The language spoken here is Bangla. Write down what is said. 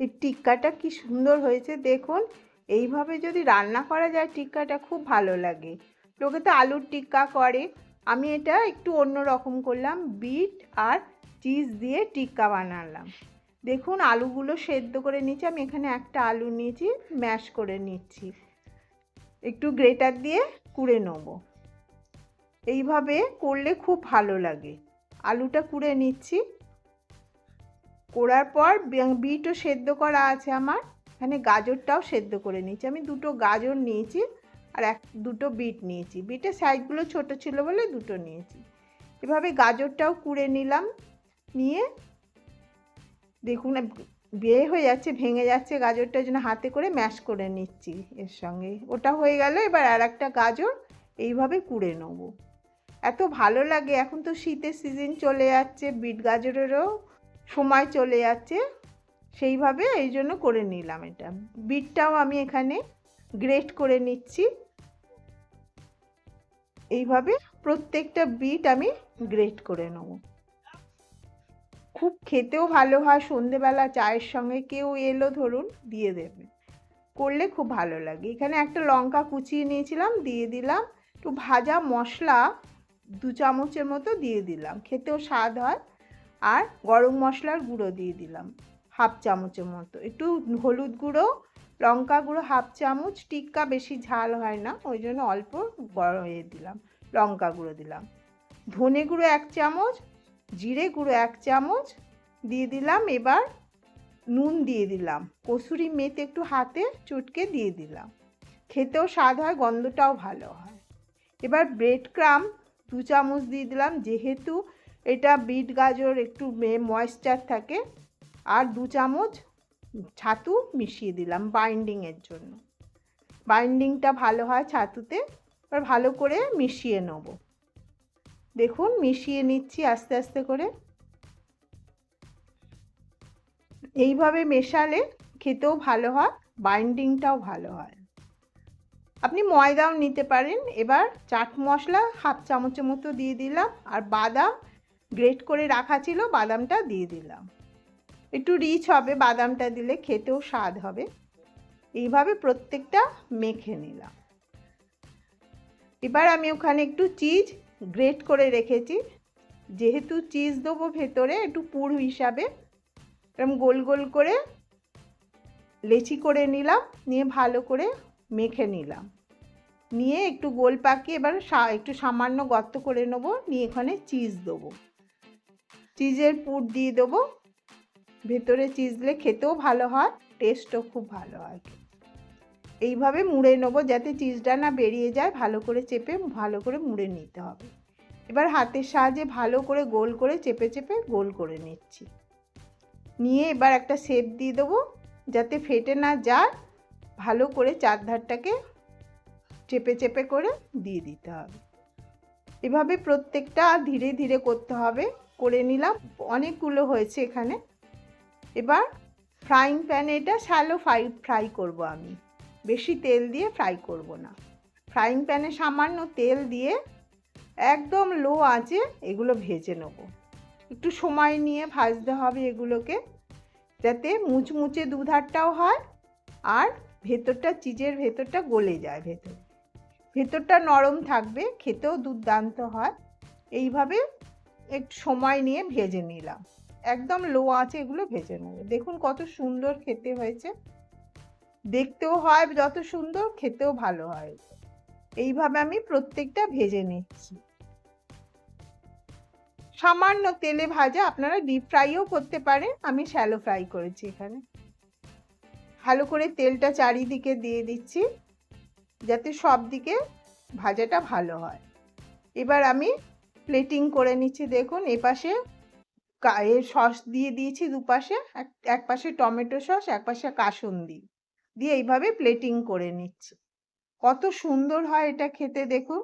এই টিক্কাটা কি সুন্দর হয়েছে দেখুন। এইভাবে যদি রান্না করা যায় টিক্কাটা খুব ভালো লাগে। লোকে তো আলুর টিক্কা করে, আমি এটা একটু অন্য রকম করলাম, বিট আর চিজ দিয়ে টিক্কা বানালাম। দেখুন আলুগুলো সেদ্ধ করে নিচ্ছি, আমি এখানে একটা আলু নিয়েছি, ম্যাশ করে নিচ্ছি, একটু গ্রেটার দিয়ে কুড়ে নেব। এইভাবে করলে খুব ভালো লাগে। আলুটা কুড়ে নিচ্ছি, করার পর বিটও সেদ্ধ করা আছে আমার, এখানে গাজরটাও সেদ্ধ করে নিচ্ছি। আমি দুটো গাজর নিয়েছি আর দুটো বিট নিয়েছি, বিটের সাইজগুলো ছোট ছিল বলে দুটো নিয়েছি। এভাবে গাজরটাও কুড়ে নিলাম, নিয়ে দেখুন বিয়ে হয়ে যাচ্ছে, ভেঙে যাচ্ছে গাজরটার জন্য হাতে করে ম্যাশ করে নিচ্ছি এর সঙ্গে। ওটা হয়ে গেল, এবার আর একটা গাজর এইভাবে কুড়ে নেবো। এত ভালো লাগে, এখন তো শীতের সিজন চলে যাচ্ছে, বিট গাজরেরও সময় চলে যাচ্ছে, সেইভাবে এই জন্য করে নিলাম। এটা বিটটাও আমি এখানে গ্রেট করে নিচ্ছি। এইভাবে প্রত্যেকটা বিট আমি গ্রেট করে নেব। খুব খেতেও ভালো হয়, সন্ধেবেলা চায়ের সঙ্গে কেউ এলো ধরুন দিয়ে দেবে, করলে খুব ভালো লাগে। এখানে একটা লঙ্কা কুচিয়ে নিয়েছিলাম, দিয়ে দিলাম একটু ভাজা মশলা 2 চামচের মতো দিয়ে দিলাম, খেতেও স্বাদ হয়। আর গরম মশলার গুঁড়ো দিয়ে দিলাম 1/2 চামচের মতো, একটু হলুদ গুঁড়ো, লঙ্কা গুঁড়ো 1/2 চামচ, টিক্কা বেশি ঝাল হয় না ওই জন্য অল্প দিলাম, লঙ্কা গুঁড়ো দিলাম, ধনে গুঁড়ো 1 চামচ, জিরে গুঁড়ো 1 চামচ দিয়ে দিলাম। এবার নুন দিয়ে দিলাম, কসুরি মেথি একটু হাতে চটকে দিয়ে দিলাম, খেতেও স্বাদ হয়, গন্ধটাও ভালো হয়। এবার ব্রেড ক্রাম্ব 2 চামচ দিয়ে দিলাম, যেহেতু এটা বিট গাজর একটু ময়েশ্চার থাকে, আর 2 চামচ ছাতু মিশিয়ে দিলাম বাইন্ডিংয়ের জন্য, বাইন্ডিংটা ভালো হয় ছাতুতে। এবার ভালো করে মিশিয়ে নেব, দেখুন মিশিয়ে নিচ্ছি আস্তে আস্তে করে। এইভাবে মেশালে খেতেও ভালো হয়, বাইন্ডিংটাও ভালো হয়। আপনি ময়দাও নিতে পারেন। এবার চাট মশলা 1/2 চামচের মতো দিয়ে দিলাম, আর বাদাম গ্রেট করে রাখা ছিল, বাদামটা দিয়ে দিলাম, একটু রিচ হবে বাদামটা দিলে, খেতেও স্বাদ হবে। এইভাবে প্রত্যেকটা মেখে নিলাম। এবার আমি ওখানে একটু চিজ গ্রেট করে রেখেছি, যেহেতু চিজ দেবো ভেতরে একটু পুর হিসাবে, এরকম গোল গোল করে লেচি করে নিলাম, নিয়ে ভালো করে মেখে নিলাম, নিয়ে একটু গোল পাকিয়ে এবার একটু সামান্য গর্ত করে নেব, নিয়ে এখানে চিজ দেবো, চিজের পুর দিয়ে দেবো ভেতরে, চিজ দিলে খেতেও ভালো হয়, টেস্টও খুব ভালো হয়। এইভাবে মুড়ে নেব যাতে চিজটা না বেরিয়ে যায়, ভালো করে চেপে ভালো করে মুড়ে নিতে হবে। এবার হাতের সাহায্যে ভালো করে গোল করে চেপে চেপে গোল করে নিচ্ছি, নিয়ে এবার একটা শেপ দিয়ে দেবো যাতে ফেটে না যায়, ভালো করে চারধারটাকে চেপে চেপে করে দিয়ে দিতে হবে। এভাবে প্রত্যেকটা ধীরে ধীরে করতে হবে, করে নিলাম, অনেকগুলো হয়েছে এখানে। এবার ফ্রাইং প্যানে এটা শ্যালো ফ্রাই করব, আমি বেশি তেল দিয়ে ফ্রাই করব না, ফ্রাইং প্যানে সামান্য তেল দিয়ে একদম লো আঁচে এগুলো ভেজে নেব। একটু সময় নিয়ে ভাজতে হবে এগুলোকে, যাতে মুচমুচে দুধারটাও হয় আর ভেতরটা চিজের ভেতরটা গলে যায়, ভেতরটা নরম থাকবে, খেতেও দুর্দান্ত হয়। এইভাবে একটু সময় নিয়ে ভেজে নিলাম, একদম লো আঁচে এগুলো ভেজে নেব। দেখুন কত সুন্দর খেতে হয়েছে, দেখতেও হয় যত সুন্দর, খেতেও ভালো হয়। এইভাবে আমি প্রত্যেকটা ভেজে নিচ্ছি, সামান্য তেলে ভাজা, আপনারা ডিপ ফ্রাইও করতে পারেন, আমি শ্যালো ফ্রাই করেছি এখানে। ভালো করে তেলটা চারিদিকে দিয়ে দিচ্ছি যাতে সব দিকে ভাজাটা ভালো হয়। এবার আমি প্লেটিং করে নিচ্ছি, দেখুন এপাশে এর সস দিয়ে দিয়েছি, দুপাশে এক পাশে টমেটো সস, এক পাশে কাসুন্দি দিয়ে এইভাবে প্লেটিং করে নিচ্ছি। কত সুন্দর হয় এটা খেতে, দেখুন